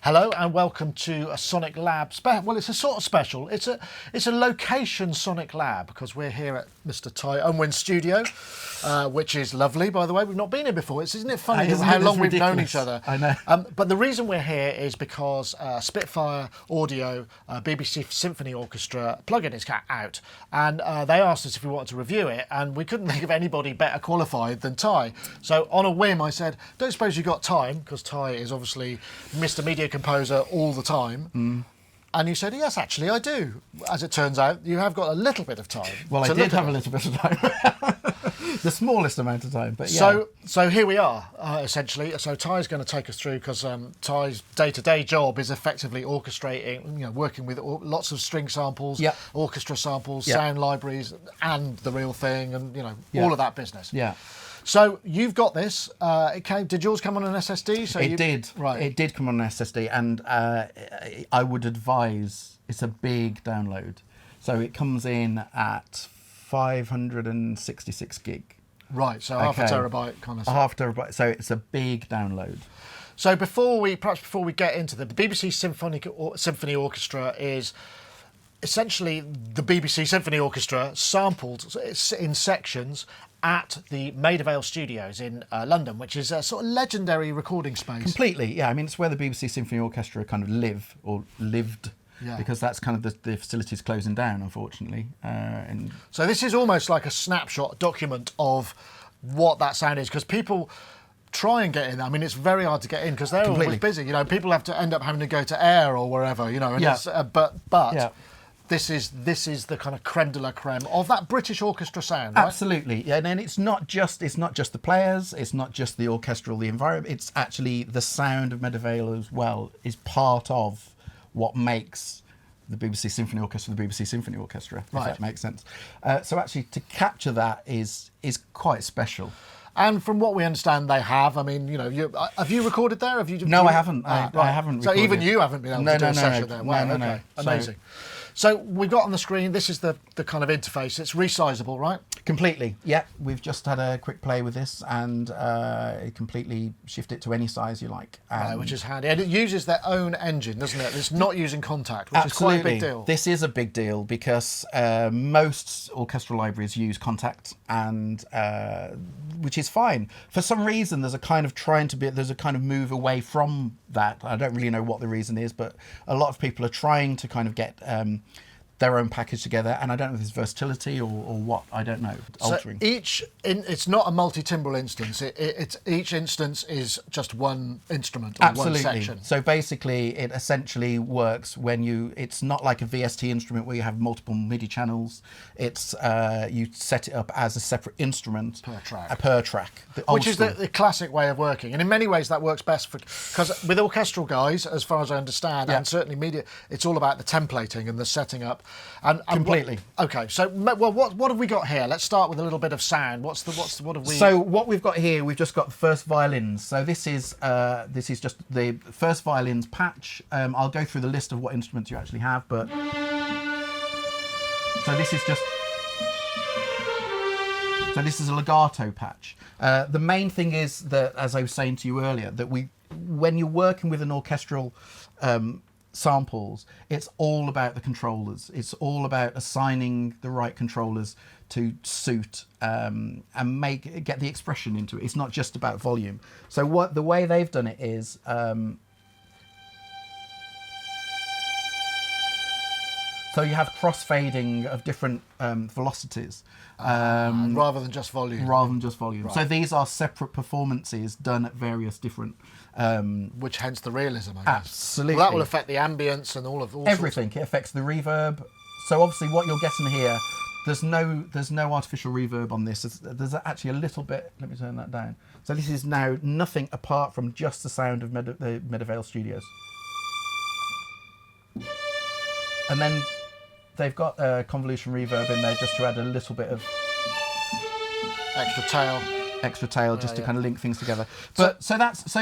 Hello and welcome to a Sonic Lab. Well, it's a sort of special. It's a location Sonic Lab because we're here at Mr. Ty Unwin's studio, which is lovely, by the way. We've not been here before. Isn't it funny how long we've known each other? I know. But the reason we're here is because Spitfire Audio BBC Symphony Orchestra plugin is out, and they asked us if we wanted to review it, and we couldn't think of anybody better qualified than Ty. So on a whim, I said, "Don't suppose you got time?" Because Ty is obviously Mr. Media Composer all the time. And you said, "Yes, actually, I do." As it turns out, you have got a little bit of time. Well, I did have a little bit of time. The smallest amount of time, but yeah. So here we are, essentially. So Ty's going to take us through, because Ty's day-to-day job is effectively orchestrating, working with lots of string samples, orchestra samples, sound libraries, and the real thing, and all of that business. Yeah. So you've got this. Did yours come on an SSD? So it did. Right. It did come on an SSD, and I would advise it's a big download. So it comes in at 566 gig. Right. So half a terabyte kind of stuff. Half a terabyte. So it's a big download. So before we get into the BBC Symphony Orchestra is essentially the BBC Symphony Orchestra sampled in sections at the Maida Vale studios in London, which is a sort of legendary recording space. Completely, yeah. I mean, it's where the BBC Symphony Orchestra kind of lived, because that's kind of the facilities closing down, unfortunately. So this is almost like a snapshot document of what that sound is, because people try and get in. I mean, it's very hard to get in because they're always busy. People have to end up having to go to Air or wherever. But. This is the kind of creme de la creme of that British orchestra sound, right? Absolutely, yeah. And it's not just the players, it's not just the orchestral, the environment. It's actually the sound of Maida Vale as well is part of what makes the BBC Symphony Orchestra the BBC Symphony Orchestra. If that makes sense. So actually, to capture that is quite special. And from what we understand, they have. I mean, have you recorded there? No, I haven't. I haven't. So even you haven't been able to do a session there. Wow, no. Amazing. So we've got on the screen, this is the kind of interface. It's resizable, right? Completely, yeah. We've just had a quick play with this and completely shift it to any size you like. Which is handy. And it uses their own engine, doesn't it? It's not using Kontakt, which is quite a big deal. This is a big deal because most orchestral libraries use Kontakt, and which is fine. For some reason, there's a kind of move away from that. I don't really know what the reason is, but a lot of people are trying to kind of get their own package together, and I don't know if it's versatility or what, I don't know, altering. So it's not a multi-timbral instance, each instance is just one instrument or one section. So basically it essentially works when it's not like a VST instrument where you have multiple MIDI channels, it's you set it up as a separate instrument per track. Which is the classic way of working, and in many ways that works best because with orchestral guys, as far as I understand, and certainly media, it's all about the templating and the setting up. And completely. Okay, so what have we got here? Let's start with a little bit of sound. What have we? So what we've got here, we've just got the first violins. So this is just the first violins patch. I'll go through the list of what instruments you actually have, but this is a legato patch. The main thing is that, as I was saying to you earlier, that when you're working with an orchestral samples, it's all about the controllers. It's all about assigning the right controllers to suit and get the expression into it. It's not just about volume. So the way they've done it is so you have crossfading of different velocities. Rather than just volume. Right. So these are separate performances done at various different... which hence the realism, I guess. Absolutely. Well, that will affect the ambience and all everything. It affects the reverb. So obviously what you're getting here, there's no artificial reverb on this. There's actually a little bit. Let me turn that down. So this is now nothing apart from just the sound of the Maida Vale studios. And then they've got a convolution reverb in there just to add a little bit of extra tail just to kind of link things together. But so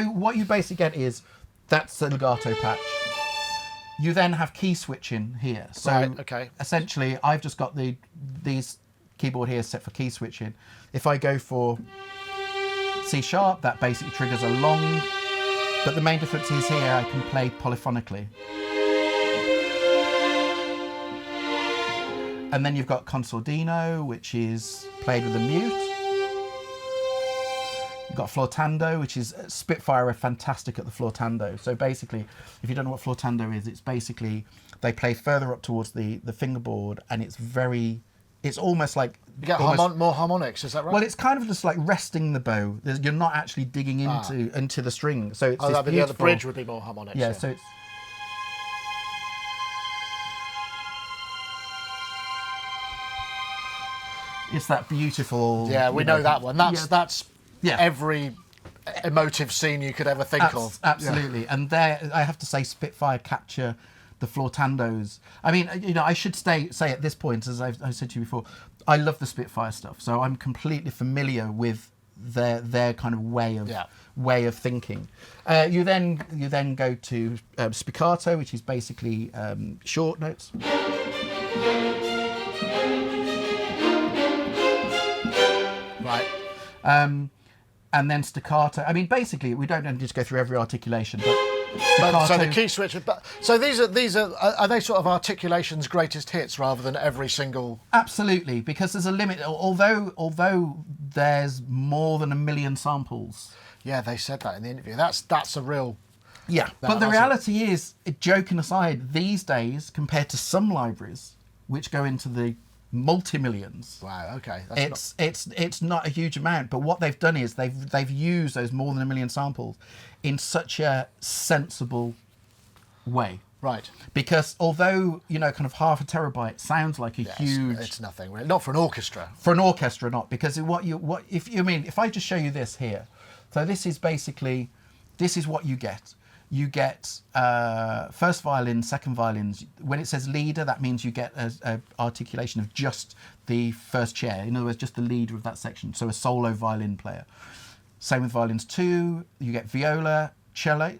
what you basically get is that's the legato patch. You then have key switching here. So essentially I've just got these keyboard here set for key switching. If I go for C sharp, that basically triggers a long But the main difference is here I can play polyphonically. And then you've got consordino, which is played with a mute. You've got flautando, which is Spitfire are fantastic at the flautando. So basically, if you don't know what flautando is, it's basically they play further up towards the fingerboard, and it's almost like You get more harmonics, is that right? well, it's kind of just like resting the bow. You're not actually digging into the string. So it's this the bridge would be more harmonics. yeah, so it's that beautiful. Yeah, we know that one. That's Yeah. every emotive scene you could ever think of. Absolutely. And there, I have to say, Spitfire capture the flautandos. I mean, I should say at this point, as I said to you before, I love the Spitfire stuff. So I'm completely familiar with their kind of way of thinking. You then go to spiccato, which is basically short notes. Right. And then staccato. I mean, basically, we don't just go through every articulation, but staccato. So the key switch. So these are they sort of articulation's greatest hits rather than every single? Absolutely, because there's a limit. Although there's more than 1 million samples. Yeah, they said that in the interview. That's a real. Yeah, but the reality is, joking aside, these days compared to some libraries which go into the multi-millions. Wow. Okay. It's not a huge amount, but what they've done is they've used those more than 1 million samples in such a sensible way. Right. Because although kind of half a terabyte sounds like a huge, it's nothing really. Not for an orchestra. For an orchestra, not because if I just show you this here, so this is what you get. You get first violin, second violins. When it says leader, that means you get a articulation of just the first chair. In other words, just the leader of that section. So a solo violin player. Same with violins 2. You get viola, cello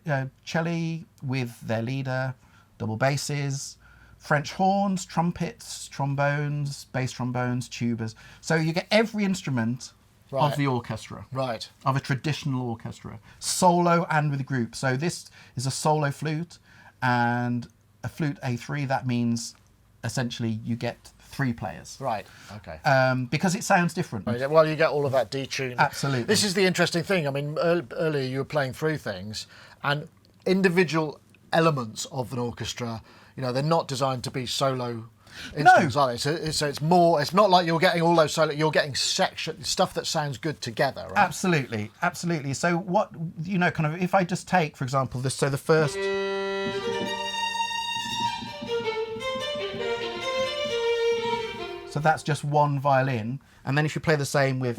with their leader, double basses, French horns, trumpets, trombones, bass trombones, tubas. So you get every instrument of the orchestra. Right. Of a traditional orchestra. Solo and with a group. So this is a solo flute and a flute A3. That means essentially you get 3 players. Right. Okay. Because it sounds different. Right. Well, you get all of that detune. Absolutely. This is the interesting thing. I mean, earlier you were playing through things, and individual elements of an orchestra, they're not designed to be solo instruments, are they? So it's more. It's not like you're getting all those solo. You're getting stuff that sounds good together. Right? Absolutely. So what kind of if I just take, for example, this. So the first. So that's just one violin, and then if you play the same with.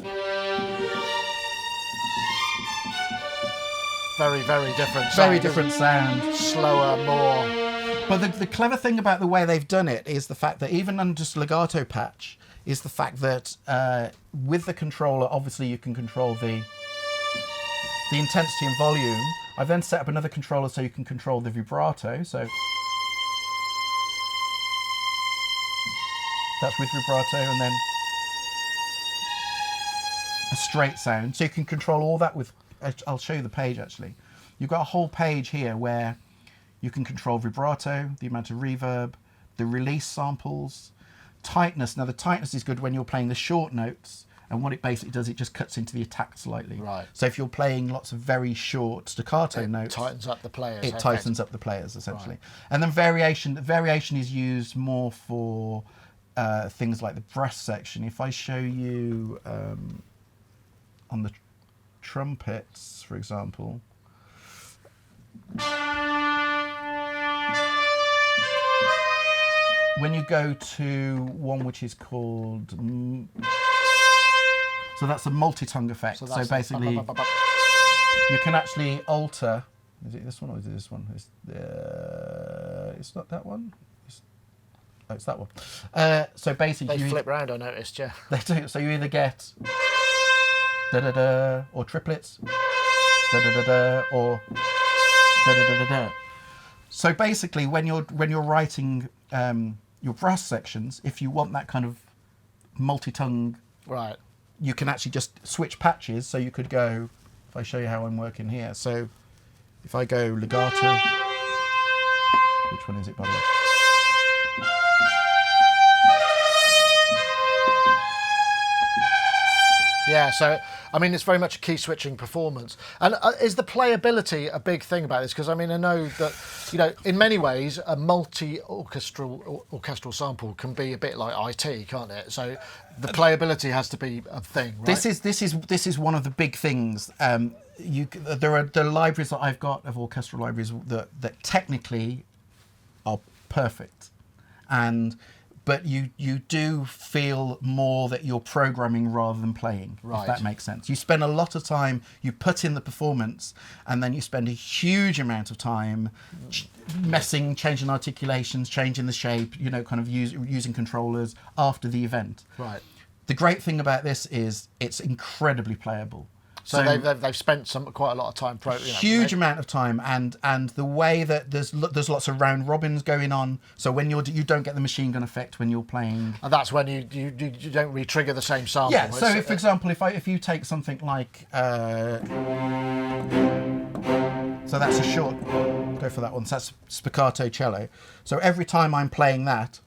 Very, very different sound. Very different sound. Slower, more. But the clever thing about the way they've done it is the fact that even under just legato patch is the fact that with the controller, obviously you can control the intensity and volume. I've then set up another controller so you can control the vibrato. So that's with vibrato and then a straight sound. So you can control all that with, I'll show you the page actually. You've got a whole page here where you can control vibrato, the amount of reverb, the release samples, tightness. Now the tightness is good when you're playing the short notes, and what it basically does, it just cuts into the attack slightly. Right. So if you're playing lots of very short staccato notes, tightens up the players. It tightens up the players essentially. Right. And then variation. Variation is used more for things like the brass section. If I show you on the trumpets, for example. When you go to one which is called, so that's a multi-tongue effect. So basically, you can actually alter. Is it this one or is it this one? It's not that one. It's that one. So basically, they flip round. I noticed, yeah. They do. So you either get da da da or triplets, da da da da or da da da da da. So basically, when you're writing your brass sections, if you want that kind of multi-tongue, right, you can actually just switch patches. So you could go. If I show you how I'm working here, so If I go legato, which one is it by the way? Yeah, so I mean, it's very much a key switching performance. And is the playability a big thing about this? Because I mean, I know that, you know, in many ways, a orchestral sample can be a bit like IT, can't it? So the playability has to be a thing, right? This is one of the big things. There are the libraries that I've got of orchestral libraries that technically are perfect, but you do feel more that you're programming rather than playing, right. If that makes sense. You spend a lot of time, you put in the performance, and then you spend a huge amount of time changing articulations, changing the shape, you know, kind of using controllers after the event. Right. The great thing about this is it's incredibly playable. So they've spent quite a lot of time. Huge amount of time, and the way that there's lots of round robins going on. So when you don't get the machine gun effect when you're playing, and that's when you don't re-trigger the same sample. Yeah. So for example, if you take something like, so that's a short. Go for that one. So that's spiccato cello. So every time I'm playing that.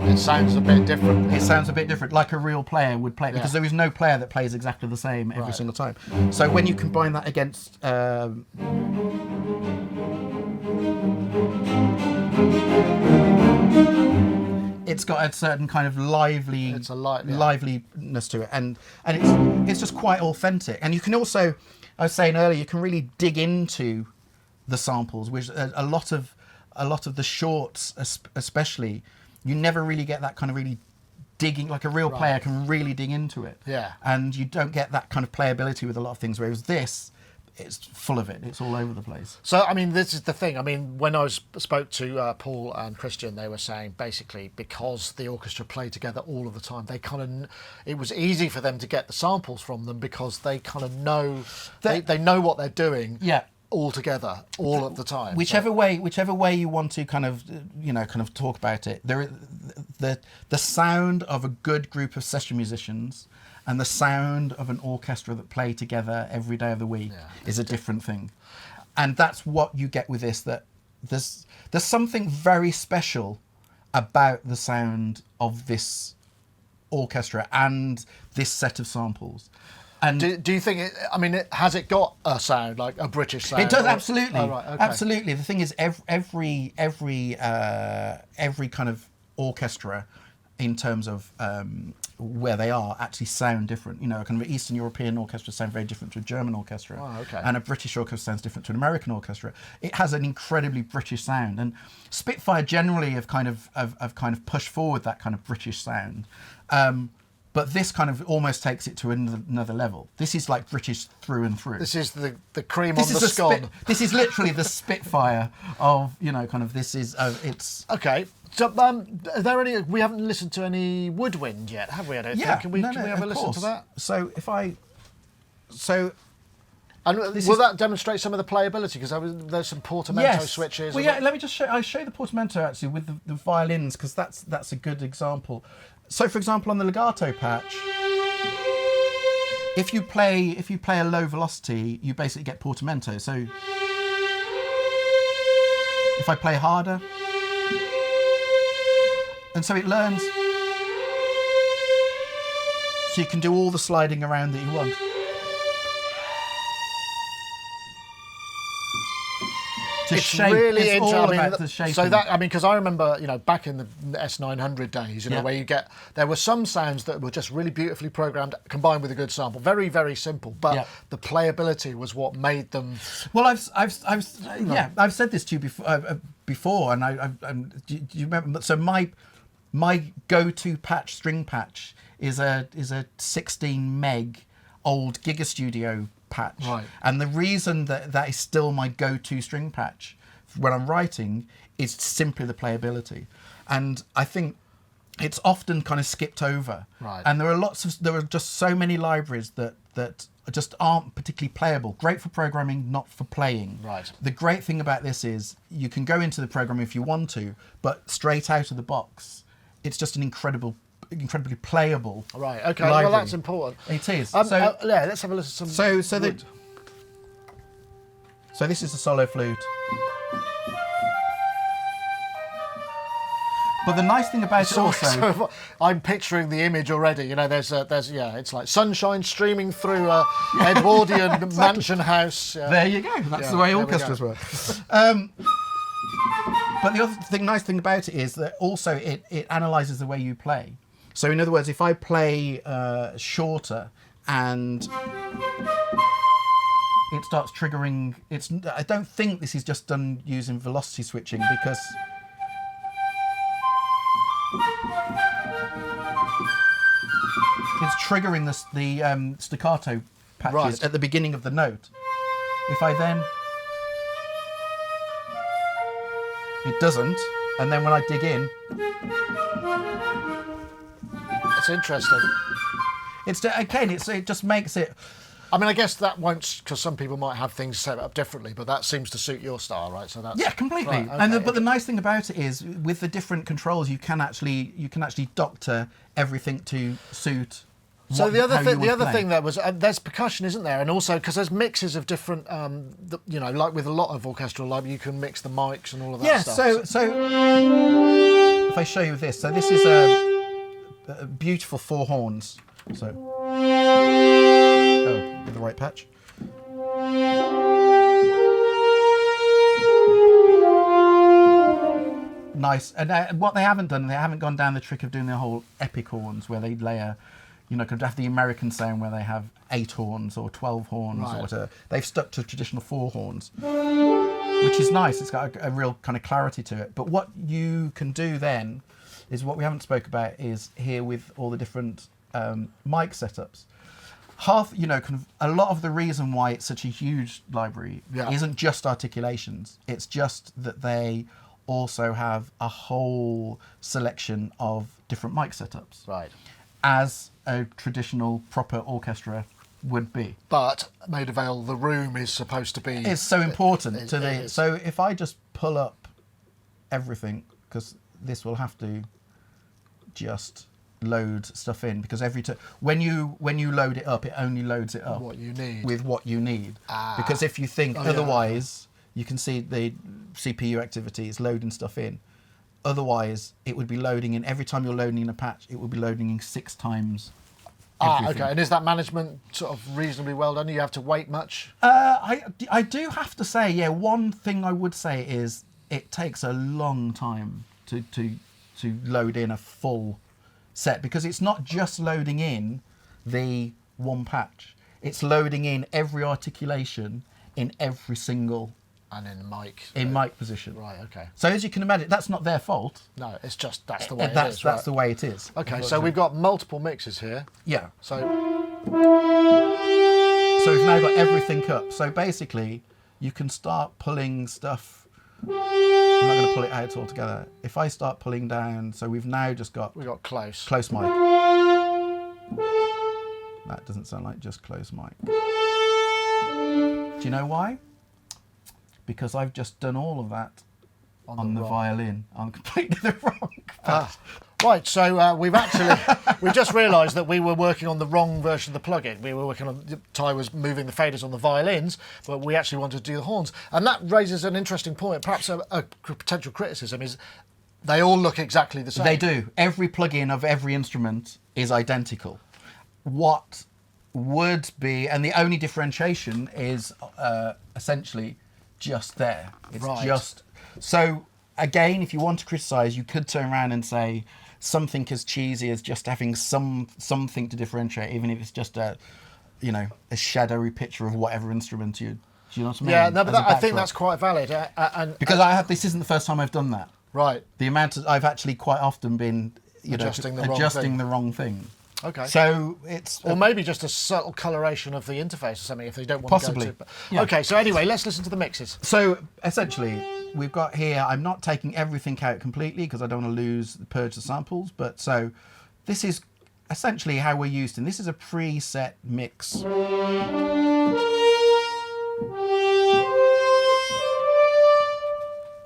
It sounds a bit different. It sounds a bit different, like a real player would play, because there is no player that plays exactly the same every single time. So when you combine that against... it's got a certain kind of liveliness to it, and it's just quite authentic. And you can also, I was saying earlier, you can really dig into the samples, which a lot of the shorts, especially. You never really get that kind of really digging, like a real player can really dig into it. Yeah. And you don't get that kind of playability with a lot of things, whereas this, it's full of it. It's all over the place. So, I mean, this is the thing. I mean, when I spoke to Paul and Christian, they were saying basically because the orchestra played together all of the time, it was easy for them to get the samples from them because they kind of know, they know what they're doing. Yeah. All together, all of the time. Whichever way you want to kind of talk about it, the sound of a good group of session musicians and the sound of an orchestra that play together every day of the week is a different thing, and that's what you get with this. That there's something very special about the sound of this orchestra and this set of samples. And do you think has it got a sound, like a British sound? It does, absolutely. Oh, right, okay. Absolutely. The thing is, every kind of orchestra, in terms of where they are, actually sound different. You know, a kind of Eastern European orchestra sound very different to a German orchestra, and a British orchestra sounds different to an American orchestra. It has an incredibly British sound, and Spitfire generally have kind of pushed forward that kind of British sound. But this kind of almost takes it to another level. This is like British through and through. This is the cream on the scone. This is literally the Spitfire of, you know, kind of this is, it's... Okay. So, are there any... We haven't listened to any woodwind yet, have we? I don't think. Can we have a listen to that? So if I... And will that demonstrate some of the playability? Because there's some portamento switches. Well, yeah, let me just show... I'll show you the portamento, actually, with the violins, because that's a good example. So, for example, on the legato patch, if you play a low velocity, you basically get portamento. So, if I play harder, and so it learns. So you can do all the sliding around that you want. It's really interesting. The shaping. So that, because I remember, back in the S900 days, where there were some sounds that were just really beautifully programmed, combined with a good sample. Very, very simple, but the playability was what made them. Well, I've said this to you before, and do you remember? So my go-to patch, string patch, is a 16 meg old Giga Studio patch, right. And the reason that is still my go-to string patch when I'm writing is simply the playability, and I think it's often kind of skipped over, right. And there are just so many libraries that just aren't particularly playable. Great for programming, not for playing. Right. The great thing about this is you can go into the program if you want to, but straight out of the box, it's just an incredible incredibly playable. Right. Okay. library. Well, that's important. It is. Yeah. Let's have a listen to some. So this is a solo flute. But the nice thing about it also... I'm picturing the image already. You know, it's like sunshine streaming through a Edwardian mansion house. There you go. That's the way orchestras work. But the nice thing about it is that also it analyses the way you play. So in other words, if I play shorter and it starts triggering... I don't think this is just done using velocity switching, because... it's triggering the staccato patches at the beginning of the note. If I then... it doesn't, and then when I dig in... it's interesting. It just makes it... I mean, I guess that won't, because some people might have things set up differently, but that seems to suit your style, right? So that's... Yeah, completely. Right, okay. But the nice thing about it is, with the different controls, you can actually doctor everything to suit. So the other thing there was there's percussion, isn't there? And also because there's mixes of different, like with a lot of orchestral, like you can mix the mics and all of that stuff. Yeah. So if I show you this, so this is a beautiful 4 horns. So with the right patch. Nice. And what they haven't done, they haven't gone down the trick of doing the whole epic horns where they layer, could have the American sound where they have 8 horns or 12 horns or whatever. They've stuck to traditional 4 horns, which is nice. It's got a real kind of clarity to it. But what you can do then is what we haven't spoke about is here with all the different mic setups. A lot of the reason why it's such a huge library isn't just articulations. It's just that they also have a whole selection of different mic setups. Right. As a traditional proper orchestra would be. But Maida Vale, the room is supposed to be... it's so important to the... So if I just pull up everything, because this will have to just load stuff in, because when you load it up, it only loads it up what you need. with what you need. Because if you think otherwise, you can see the CPU activity is loading stuff in. Otherwise, it would be loading in every time you're loading in a patch. It would be loading in 6 times. Everything. Okay. And is that management sort of reasonably well done? Do you have to wait much? I do have to say, yeah. One thing I would say is it takes a long time to load in a full set, because it's not just loading in the one patch. It's loading in every articulation in every single. And in mic. In mic position. Right, okay. So as you can imagine, that's not their fault. No, it's just, that's the way it is. That's right? the way it is. Okay, so we've got multiple mixes here. Yeah. So we've now got everything up. So basically, you can start pulling stuff. I'm not going to pull it out altogether. If I start pulling down, so we've now just got... we've got close. Close mic. That doesn't sound like just close mic. Do you know why? Because I've just done all of that on the violin. I'm completely the wrong patch. Right, so we just realised that we were working on the wrong version of the plugin. We were working on, Ty was moving the faders on the violins, but we actually wanted to do the horns. And that raises an interesting point. Perhaps a potential criticism is they all look exactly the same. They do. Every plugin of every instrument is identical. What would be, and the only differentiation is essentially just there. It's just... So, again, if you want to criticise, you could turn around and say something as cheesy as just having something to differentiate, even if it's just a shadowy picture of whatever instrument do you know what I mean? Yeah, no, but I think that's quite valid. Because this isn't the first time I've done that. Right. The amount I've actually quite often been adjusting the wrong thing. Okay. So it's... Or maybe just a subtle coloration of the interface or something if they don't want possibly. to go to... Yeah. Okay, so anyway, let's listen to the mixes. So essentially, we've got here, I'm not taking everything out completely because I don't want to purge the samples, but so this is essentially how we're used to. This is a preset mix.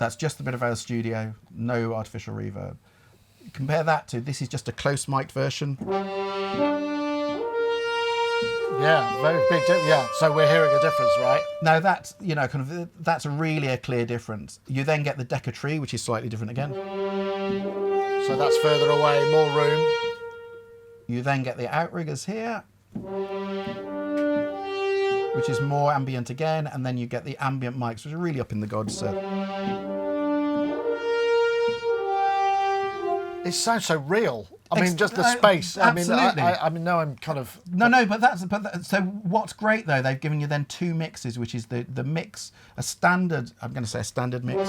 That's just a bit of our studio, no artificial reverb. compare that to this is just a close mic version. Yeah, very big. Yeah, so we're hearing a difference, right? Now that's, you know, kind of, that's really a clear difference. You then get the Deca tree, which is slightly different again. So that's further away, more room. You then get the outriggers here, which is more ambient again, and then you get the ambient mics, which are really up in the gods. So. It sounds so real. I mean, just the no, space. absolutely. I mean, now I'm kind of... No, so what's great though, they've given you then two mixes, which is the mix, a standard, I'm going to say a standard mix,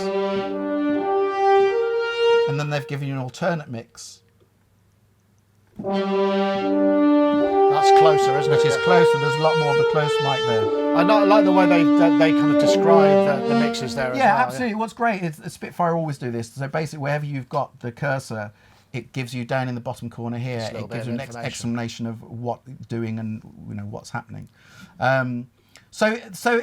and then they've given you an alternate mix. That's closer, isn't it? Which is closer, there's a lot more of the close mic there. I like the way they kind of describe the mixes there as well. Yeah, absolutely. What's great is Spitfire always do this. So basically, wherever you've got the cursor, it gives you down in the bottom corner here. It gives you an explanation of what it's doing and what's happening. So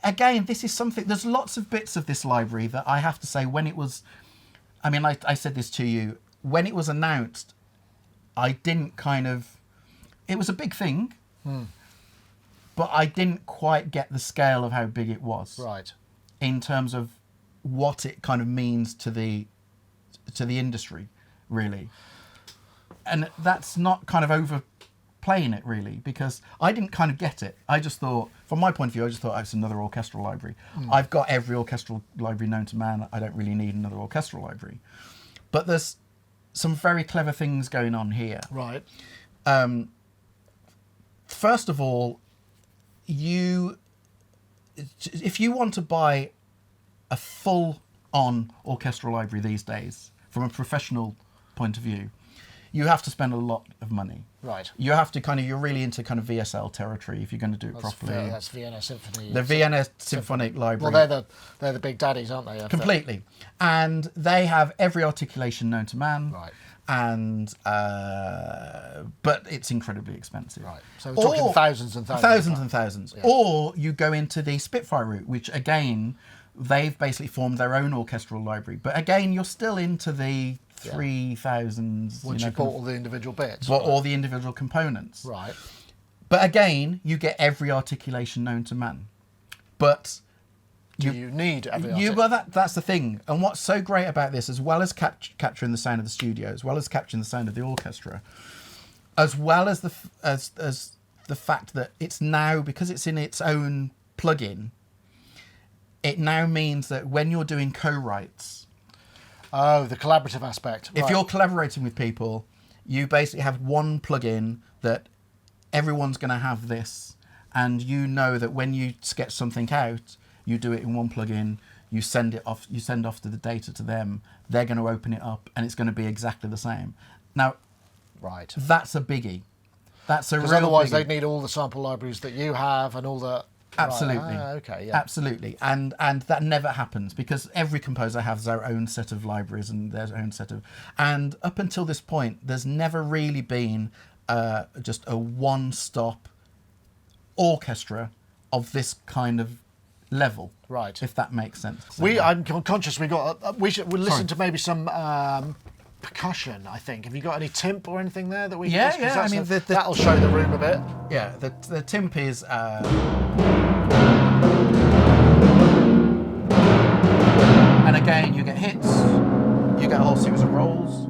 again, this is something. There's lots of bits of this library that I have to say when it was. I mean, I said this to you when it was announced. I didn't kind of. It was a big thing. But I didn't quite get the scale of how big it was. Right. In terms of what it kind of means to the industry, really. And that's not kind of overplaying it, really, because I didn't kind of get it. I just thought, from my point of view, I just thought, oh, it's another orchestral library. I've got every orchestral library known to man. I don't really need another orchestral library. But there's some very clever things going on here. Right. First of all, if you want to buy a full-on orchestral library these days, from a professional point of view, you have to spend a lot of money. Right. You have to you're really into kind of VSL territory if you're going to do it properly. That's Vienna Symphony. The Vienna Symphonic Library. Well, they're the big daddies, aren't they? Completely. And they have every articulation known to man. Right. And but it's incredibly expensive. Right. So we're talking thousands and thousands. Thousands and thousands. Yeah. Or you go into the Spitfire route, which again, they've basically formed their own orchestral library. But again, you're still into the 3,000s. Once you bought all the individual bits. Bought all the individual components. Right. But again, you get every articulation known to man. But Do you need every well, that's the thing. And what's so great about this, as well as capturing the sound of the studio, as well as capturing the sound of the orchestra, as well as the fact that it's now, because it's in its own plugin, it now means that when you're doing co-writes, Oh, the collaborative aspect. if Right. you're collaborating with people, you basically have one plugin that everyone's going to have this, and you know that when you sketch something out, you do it in one plugin, you send off to the data to them, they're going to open it up, and it's going to be exactly the same. Now, Right. that's a biggie. That's a real Because otherwise biggie. they'd need all the sample libraries that you have and all the... Absolutely. Right. Ah, okay, yeah. Absolutely. And that never happens because every composer has their own set of libraries and their own set of... And up until this point, there's never really been just a one-stop orchestra of this kind of level. Right. If that makes sense. I'm conscious we'll listen to maybe some percussion, I think. Have you got any timp or anything there that we Yeah, can... 'cause yeah, I that's mean, that'll show the room a bit. Yeah, the timp is... And again, you get hits, you get a whole series of rolls.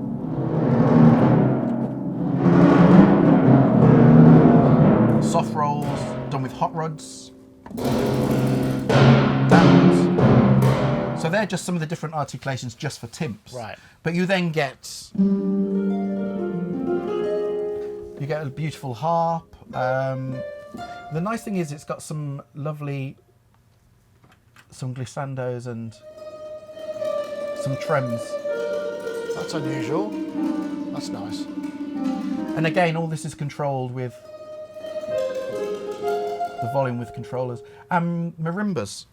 Soft rolls, done with hot rods. Downs. So they're just some of the different articulations just for timps. Right. But you then get... You get a beautiful harp. The nice thing is it's got some lovely... some glissandos and some trems. That's unusual. That's nice. And again, all this is controlled with the volume with controllers and marimbas.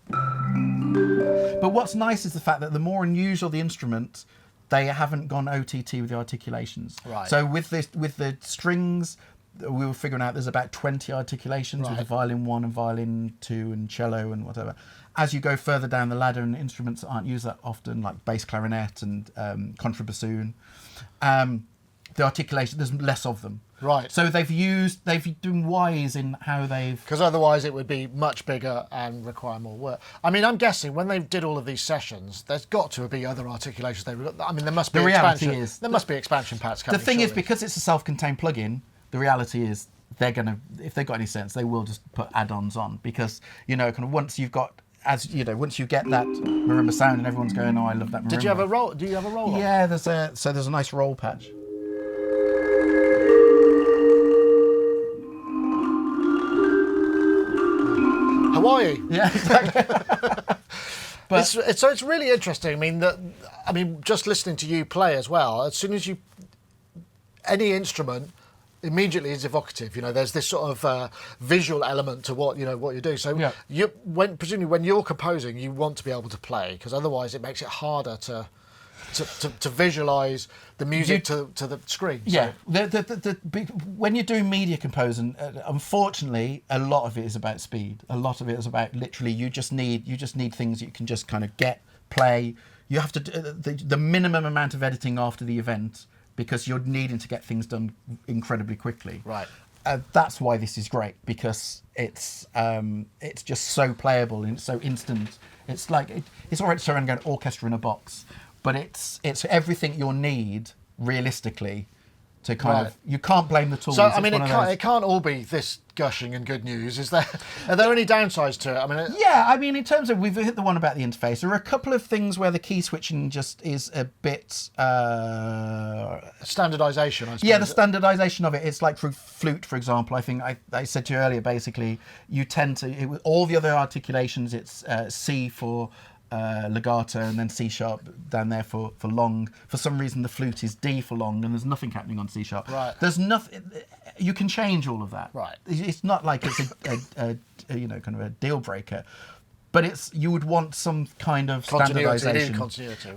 But what's nice is the fact that the more unusual the instrument, they haven't gone OTT with the articulations. Right. So with the strings, we were figuring out there's about 20 articulations with the violin 1 and violin 2 and cello and whatever. As you go further down the ladder and instruments that aren't used that often, like bass clarinet and contrabassoon, the articulation, there's less of them. Right. So they've been wise in how they've... Because otherwise it would be much bigger and require more work. I mean, I'm guessing when they did all of these sessions, there's got to be other articulations. There must be The reality expansion. is... There must be expansion packs coming. The thing is, surely. because it's a self-contained plugin, the reality is they're going to, if they've got any sense, they will just put add-ons on. Because, kind of once you've got... once you get that marimba sound and everyone's going, oh, I love that marimba. Do you have a roll? Yeah, there's a nice roll patch. Hawaii. Yeah, exactly. But it's really interesting. I mean, just listening to you play as well. As soon as any instrument immediately is evocative. There's this sort of visual element to what you're doing. So presumably when you're composing, you want to be able to play, because otherwise it makes it harder to visualize the music to the screen. Yeah, when you're doing media composing, unfortunately, a lot of it is about speed. A lot of it is about literally you just need things you can just kind of play. You have to do the minimum amount of editing after the event, because you're needing to get things done incredibly quickly. Right. That's why this is great, because it's just so playable and it's so instant. It's like it's already starting to go orchestra in a box. But it's everything you'll need realistically to kind of... You can't blame the tools. So, I mean, it can't all be this gushing and good news, is there? Are there any downsides to it? Yeah, in terms of... We've hit the one about the interface. There are a couple of things where the key switching just is a bit... Standardisation, I suppose. Yeah, the standardisation of it. It's like through Flute, for example. I think I said to you earlier, basically, you tend to... all the other articulations, it's C for... legato, and then C sharp down there for long. For some reason, the flute is D for long, and there's nothing happening on C sharp. Right. There's nothing. You can change all of that. Right. It's not like it's a kind of a deal breaker, but you would want some kind of standardization. Continuity.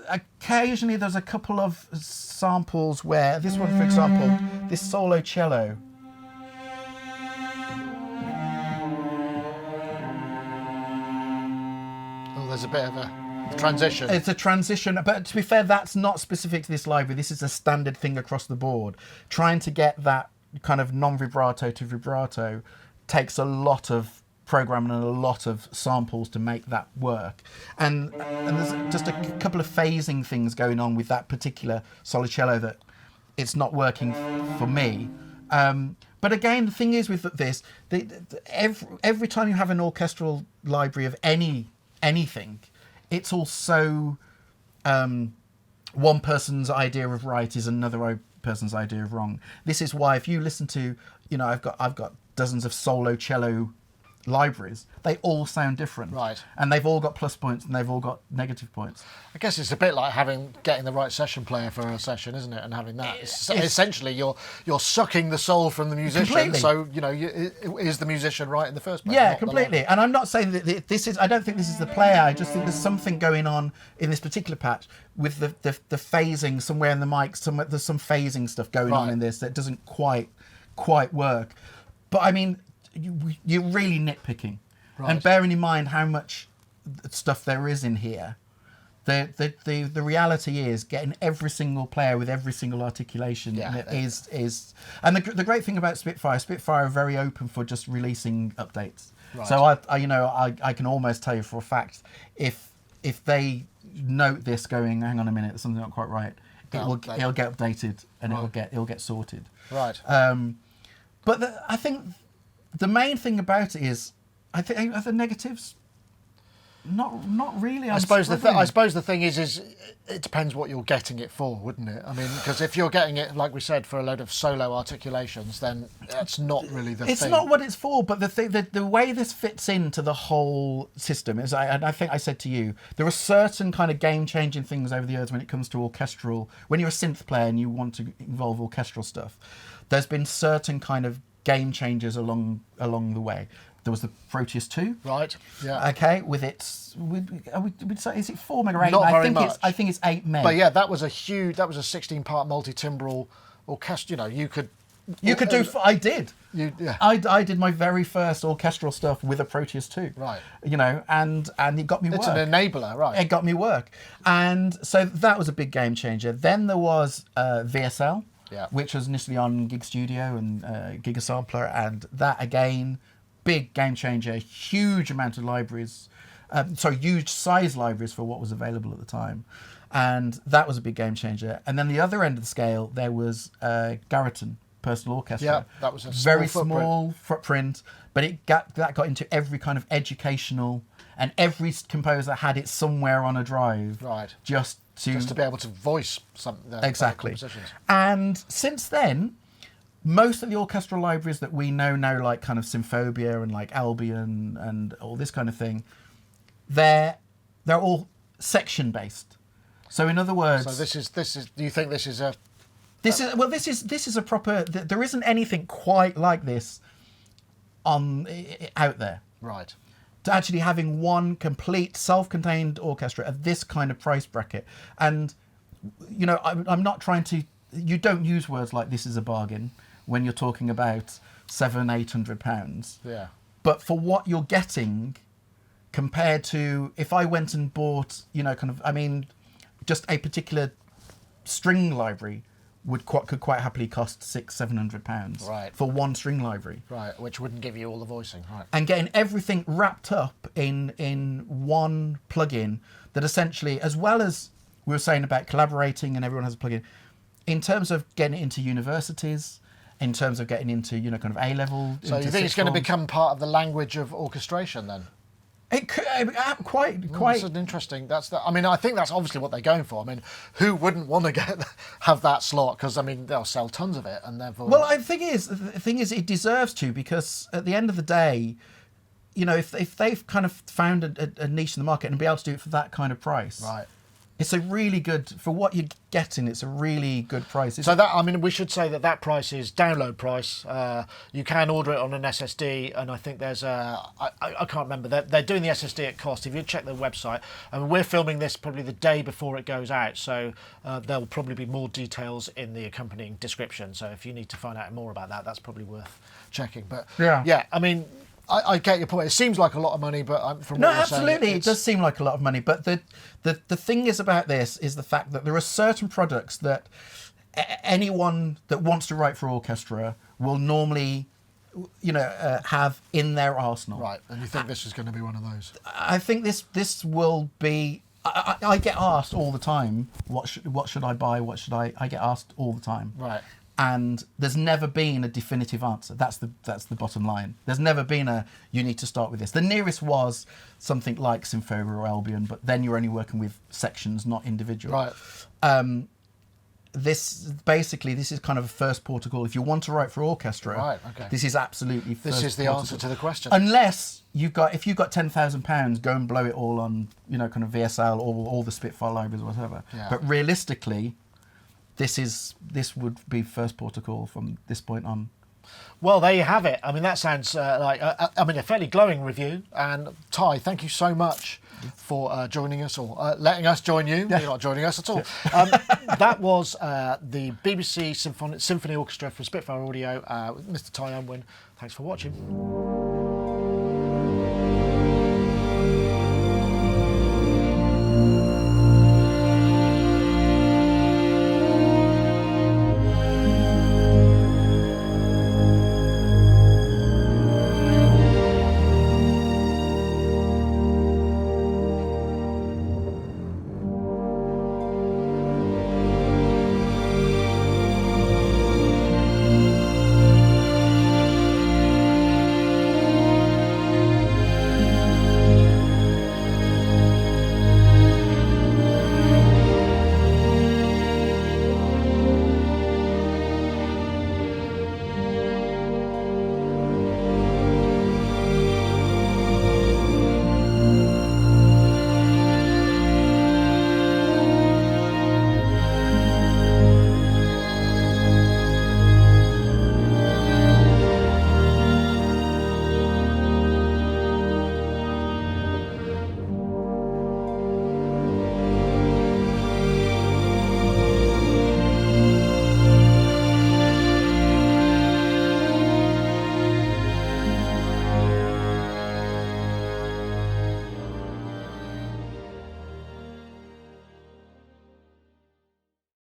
Occasionally, there's a couple of samples where this one, for example, this solo cello. There's a bit of a transition. It's a transition, but to be fair, that's not specific to this library. This is a standard thing across the board. Trying to get that kind of non-vibrato to vibrato takes a lot of programming and a lot of samples to make that work. And there's just a couple of phasing things going on with that particular solo cello that it's not working for me. But again, the thing is with this, every time you have an orchestral library of anything, it's also one person's idea of right is another person's idea of wrong. This is why if you listen to, I've got dozens of solo cello libraries, they all sound different. Right. And they've all got plus points and they've all got negative points. I guess it's a bit like getting the right session player for a session, isn't it? And having that. Essentially, you're sucking the soul from the musician. Completely. So, is the musician right in the first place? Yeah, completely. And I'm not saying that I don't think this is the player. I just think there's something going on in this particular patch with the phasing somewhere in the mic. There's some phasing stuff going on in this that doesn't quite work. But I mean, you're really nitpicking, and bearing in mind how much stuff there is in here. The reality is getting every single player with every single articulation is and the great thing about Spitfire are very open for just releasing updates. Right. So I can almost tell you for a fact if they note this going, hang on a minute, there's something not quite right, it'll get updated and it'll get sorted. Right. But I think the main thing about it is, are the negatives? Not really. I suppose the thing is it depends what you're getting it for, wouldn't it? I mean, because if you're getting it, like we said, for a load of solo articulations, then that's not really the thing. It's not what it's for, but the way this fits into the whole system is, I think I said to you, there are certain kind of game-changing things over the years when it comes to orchestral. When you're a synth player and you want to involve orchestral stuff, there's been certain kind of game changers along the way. There was the Proteus 2. Right. Yeah. Okay, with its, we'd say, is it 4 meg or 8? Not very much. I think it's 8 meg. But yeah, that was a 16-part multi-timbral orchestra. You could You could do. I did. Yeah. I did my very first orchestral stuff with a Proteus 2. Right. You know, and it got me work. It's an enabler, right? It got me work, and so that was a big game changer. Then there was VSL, which was initially on Gig Studio and Gigasampler, and that again, big game changer. Huge amount of libraries, huge size libraries for what was available at the time, and that was a big game changer. And then the other end of the scale, there was Garriton Personal Orchestra. Yeah, that was a very small footprint, but that got into every kind of educational, and every composer had it somewhere on a drive. Right. Just to be able to voice some exactly. compositions. And since then, most of the orchestral libraries that we know now, like kind of Symphobia and like Albion and all this kind of thing, they're all section based. So in other words, so this is. Do you think this is a? This is a proper. There isn't anything quite like this out there. Right. To actually having one complete self-contained orchestra at this kind of price bracket, and you know, I'm not trying to. You don't use words like "this is a bargain" when you're talking about £700-800. Yeah. But for what you're getting, compared to if I went and bought, you know, kind of, I mean, just a particular string library could quite happily cost £600-700 right. for one string library. Right, which wouldn't give you all the voicing. Right. And getting everything wrapped up in one plugin that essentially, as well as we were saying about collaborating and everyone has a plugin, in terms of getting it into universities, in terms of getting into, you know, kind of A-level. So you think it's going to become part of the language of orchestration then? It could, quite. That's an interesting. I mean, I think that's obviously what they're going for. I mean, who wouldn't want to have that slot? Because I mean, they'll sell tons of it, and therefore. Well, the thing is, it deserves to, because at the end of the day, you know, if they've kind of found a niche in the market and be able to do it for that kind of price, right. It's a really good, for what you're getting, it's a really good price. So that, I mean, we should say that price is download price. You can order it on an SSD, and I think there's I can't remember. They're doing the SSD at cost. If you check their website, and we're filming this probably the day before it goes out, so there'll probably be more details in the accompanying description. So if you need to find out more about that, that's probably worth checking. But yeah, I mean, I get your point. It seems like a lot of money, but from what you're saying, absolutely, it does seem like a lot of money. But the thing is about this is the fact that there are certain products that anyone that wants to write for orchestra will normally, you know, have in their arsenal. Right, and you think this is going to be one of those? I think this will be. I get asked all the time, what should I buy? What should I get asked all the time. Right. And there's never been a definitive answer. That's the bottom line. There's never been you need to start with this. The nearest was something like Symphobia or Albion, but then you're only working with sections, not individual. Right. This is kind of a first port of call. If you want to write for orchestra, right, okay. This is absolutely this is the answer to the question. Unless if you've got £10,000, go and blow it all on, you know, kind of VSL or all the Spitfire libraries or whatever. Yeah. But realistically, this would be first port of call from this point on. Well, there you have it. I mean, that sounds like a fairly glowing review. And Ty, thank you so much for joining us, or letting us join you. You're not joining us at all. That was the BBC Symphony Orchestra from Spitfire Audio with Mr. Ty Unwin. Thanks for watching.